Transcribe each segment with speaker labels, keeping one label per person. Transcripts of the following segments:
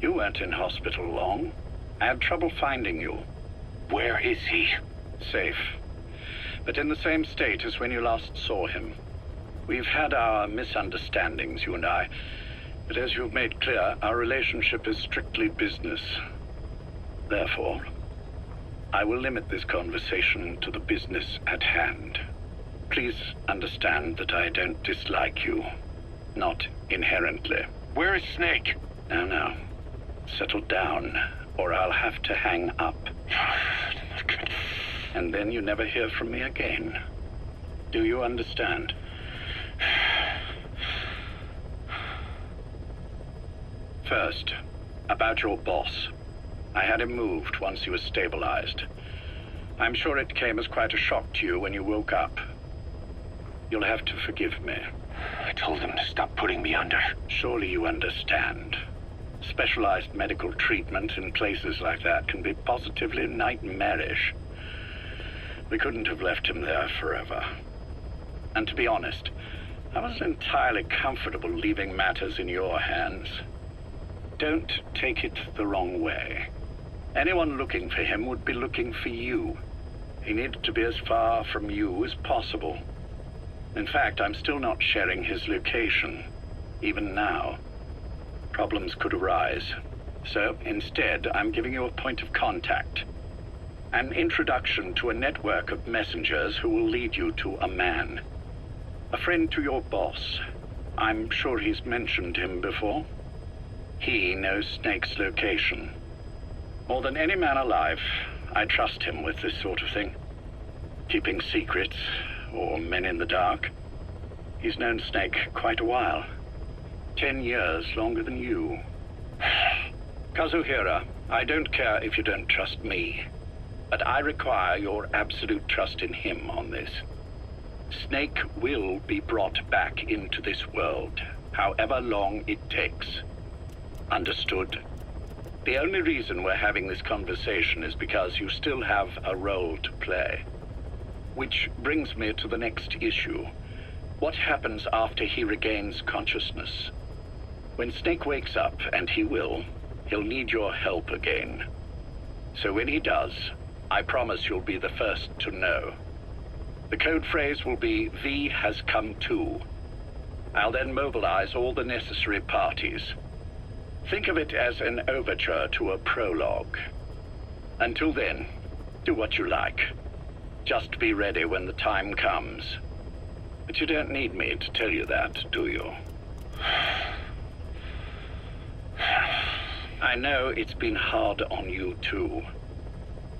Speaker 1: You weren't in hospital long. I had trouble finding you.
Speaker 2: Where is he?
Speaker 1: Safe. But in the same state as when you last saw him. We've had our misunderstandings, you and I. But as you've made clear, our relationship is strictly business. Therefore, I will limit this conversation to the business at hand. Please understand that I don't dislike you. Not inherently.
Speaker 2: Where is Snake?
Speaker 1: Now. Settle down, or I'll have to hang up. And then you never hear from me again. Do you understand? First, about your boss. I had him moved once he was stabilized. I'm sure it came as quite a shock to you when you woke up. You'll have to forgive me.
Speaker 2: I told him to stop putting me under.
Speaker 1: Surely you understand. Specialized medical treatment in places like that can be positively nightmarish. We couldn't have left him there forever. And to be honest, I wasn't entirely comfortable leaving matters in your hands. Don't take it the wrong way. Anyone looking for him would be looking for you. He needed to be as far from you as possible. In fact, I'm still not sharing his location, even now. Problems could arise. So instead, I'm giving you a point of contact. An introduction to a network of messengers who will lead you to a man. A friend to your boss. I'm sure he's mentioned him before. He knows Snake's location. More than any man alive, I trust him with this sort of thing. Keeping secrets, or men in the dark. He's known Snake quite a while. 10 years longer than you. Kazuhira, I don't care if you don't trust me, but I require your absolute trust in him on this. Snake will be brought back into this world, however long it takes. Understood? The only reason we're having this conversation is because you still have a role to play. Which brings me to the next issue. What happens after he regains consciousness? When Snake wakes up, and he will, he'll need your help again. So when he does, I promise you'll be the first to know. The code phrase will be, V has come to. I'll then mobilize all the necessary parties. Think of it as an overture to a prologue. Until then, do what you like. Just be ready when the time comes. But you don't need me to tell you that, do you? I know it's been hard on you too,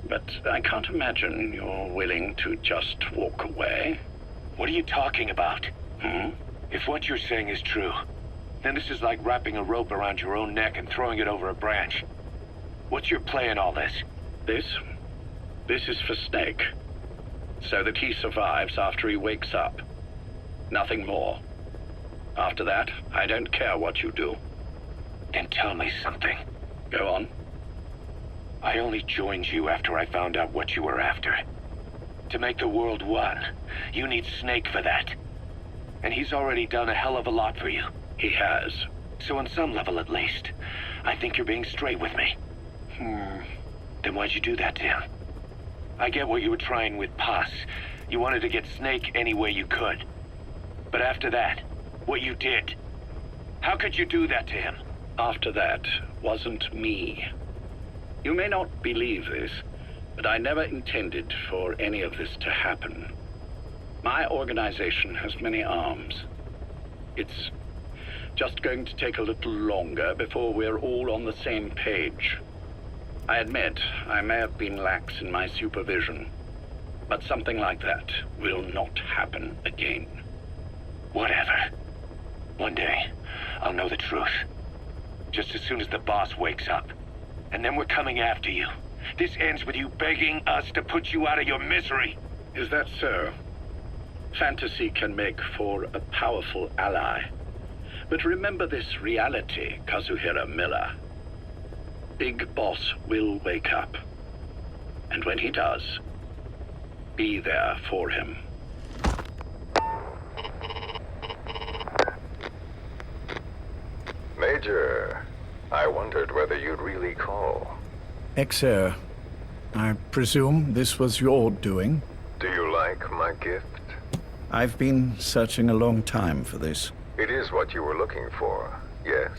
Speaker 1: but I can't imagine you're willing to just walk away.
Speaker 2: What are you talking about? If what you're saying is true, then this is like wrapping a rope around your own neck and throwing it over a branch. What's your play in all this?
Speaker 1: This is for Snake, so that he survives after he wakes up. Nothing more. After that, I don't care what you do.
Speaker 2: Then tell me something.
Speaker 1: Go on.
Speaker 2: I only joined you after I found out what you were after. To make the world one, you need Snake for that. And he's already done a hell of a lot for you.
Speaker 1: He has.
Speaker 2: So on some level at least, I think you're being straight with me. Then why'd you do that to him? I get what you were trying with Paz. You wanted to get Snake any way you could. But after that, what you did, how could you do that to him?
Speaker 1: After that wasn't me. You may not believe this, but I never intended for any of this to happen. My organization has many arms. It's just going to take a little longer before we're all on the same page. I admit I may have been lax in my supervision, but something like that will not happen again.
Speaker 2: Whatever. One day, I'll know the truth. Just as soon as the boss wakes up. And then we're coming after you. This ends with you begging us to put you out of your misery.
Speaker 1: Is that so? Fantasy can make for a powerful ally. But remember this reality, Kazuhira Miller. Big Boss will wake up. And when he does, be there for him.
Speaker 3: Major, I wondered whether you'd really call.
Speaker 1: Exer, I presume this was your doing?
Speaker 3: Do you like my gift?
Speaker 1: I've been searching a long time for this.
Speaker 3: It is what you were looking for, yes?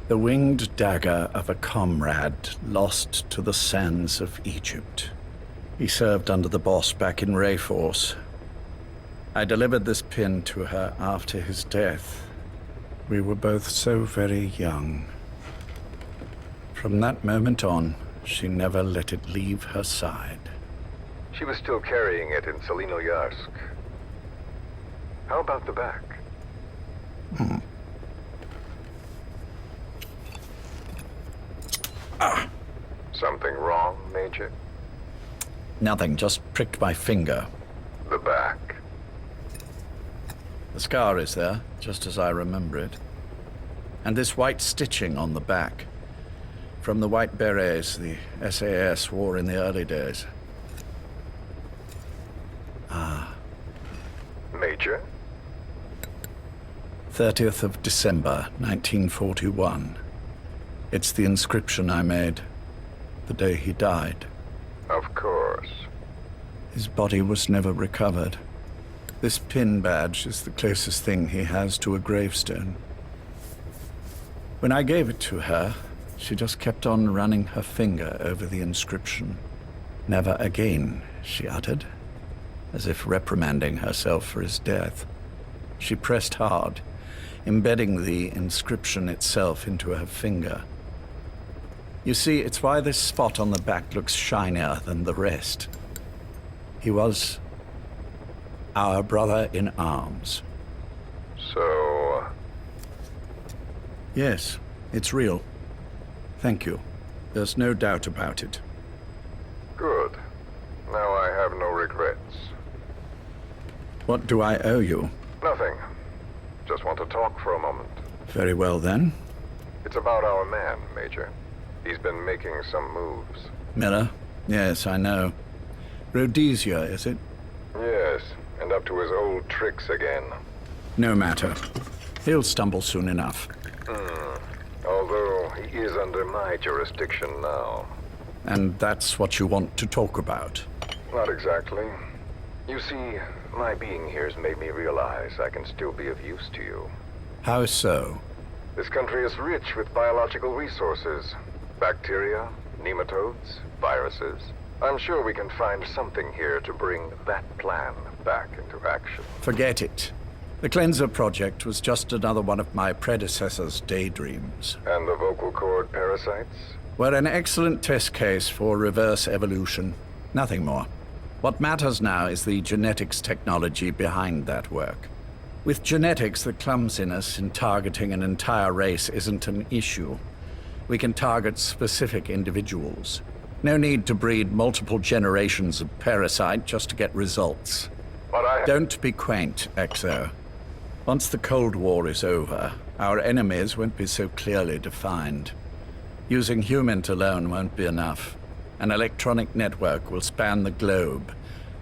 Speaker 1: The winged dagger of a comrade lost to the sands of Egypt. He served under the boss back in Rayforce. I delivered this pin to her after his death. We were both so very young. From that moment on, she never let it leave her side.
Speaker 3: She was still carrying it in Selinoyarsk. How about the back? Something wrong, Major?
Speaker 1: Nothing, just pricked my finger.
Speaker 3: The back.
Speaker 1: The scar is there, just as I remember it. And this white stitching on the back. From the white berets the SAS wore in the early days.
Speaker 3: Major?
Speaker 1: 30th of December, 1941. It's the inscription I made the day he died.
Speaker 3: Of course.
Speaker 1: His body was never recovered. This pin badge is the closest thing he has to a gravestone. When I gave it to her, she just kept on running her finger over the inscription. Never again, she uttered, as if reprimanding herself for his death. She pressed hard, embedding the inscription itself into her finger. You see, it's why this spot on the back looks shinier than the rest. He was our brother in arms.
Speaker 3: So...
Speaker 1: Yes, it's real. Thank you. There's no doubt about it.
Speaker 3: Good. Now I have no regrets.
Speaker 1: What do I owe you?
Speaker 3: Nothing. Just want to talk for a moment.
Speaker 1: Very well, then.
Speaker 3: It's about our man, Major. He's been making some moves.
Speaker 1: Miller? Yes, I know. Rhodesia, is it?
Speaker 3: Yes, and up to his old tricks again.
Speaker 1: No matter. He'll stumble soon enough.
Speaker 3: Although he is under my jurisdiction now.
Speaker 1: And that's what you want to talk about?
Speaker 3: Not exactly. You see, my being here has made me realize I can still be of use to you.
Speaker 1: How so?
Speaker 3: This country is rich with biological resources. Bacteria, nematodes, viruses. I'm sure we can find something here to bring that plan back into action.
Speaker 1: Forget it. The Cleanser Project was just another one of my predecessor's daydreams.
Speaker 3: And the vocal cord parasites?
Speaker 1: Were an excellent test case for reverse evolution. Nothing more. What matters now is the genetics technology behind that work. With genetics, the clumsiness in targeting an entire race isn't an issue. We can target specific individuals. No need to breed multiple generations of parasite just to get results.
Speaker 3: But
Speaker 1: Don't be quaint, Exo. Once the Cold War is over, our enemies won't be so clearly defined. Using humans alone won't be enough. An electronic network will span the globe,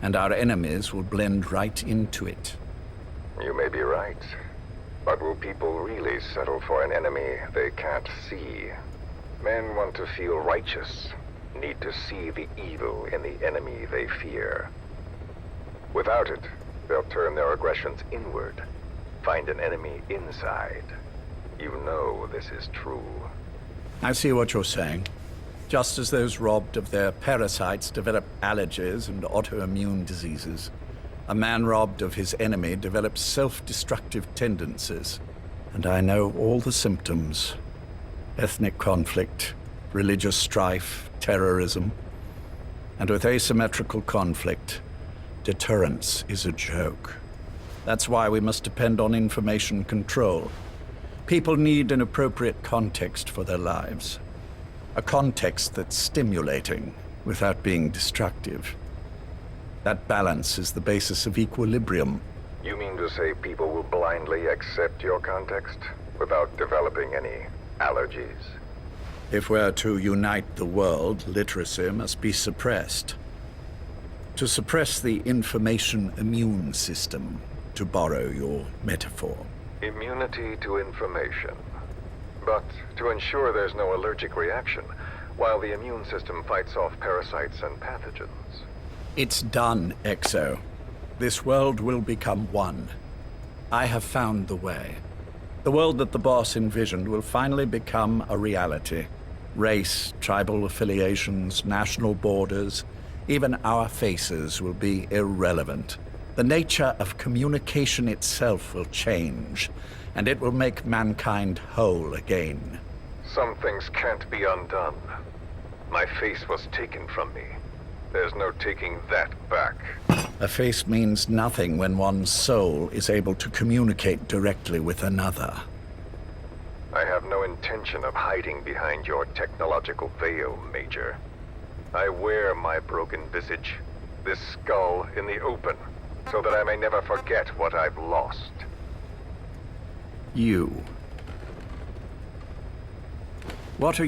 Speaker 1: and our enemies will blend right into it.
Speaker 3: You may be right. But will people really settle for an enemy they can't see? Men want to feel righteous, need to see the evil in the enemy they fear. Without it, they'll turn their aggressions inward, find an enemy inside. You know this is true.
Speaker 1: I see what you're saying. Just as those robbed of their parasites develop allergies and autoimmune diseases, a man robbed of his enemy develops self-destructive tendencies. And I know all the symptoms. Ethnic conflict, religious strife, terrorism. And with asymmetrical conflict, deterrence is a joke. That's why we must depend on information control. People need an appropriate context for their lives. A context that's stimulating without being destructive. That balance is the basis of equilibrium.
Speaker 3: You mean to say people will blindly accept your context without developing any allergies?
Speaker 1: If we're to unite the world, literacy must be suppressed. To suppress the information immune system, to borrow your metaphor.
Speaker 3: Immunity to information. But to ensure there's no allergic reaction, while the immune system fights off parasites and pathogens.
Speaker 1: It's done, Exo. This world will become one. I have found the way. The world that the boss envisioned will finally become a reality. Race, tribal affiliations, national borders, even our faces will be irrelevant. The nature of communication itself will change, and it will make mankind whole again.
Speaker 3: Some things can't be undone. My face was taken from me. There's no taking that back.
Speaker 1: A face means nothing when one's soul is able to communicate directly with another.
Speaker 3: I have no intention of hiding behind your technological veil, Major. I wear my broken visage, this skull, in the open, so that I may never forget what I've lost.
Speaker 1: You. What are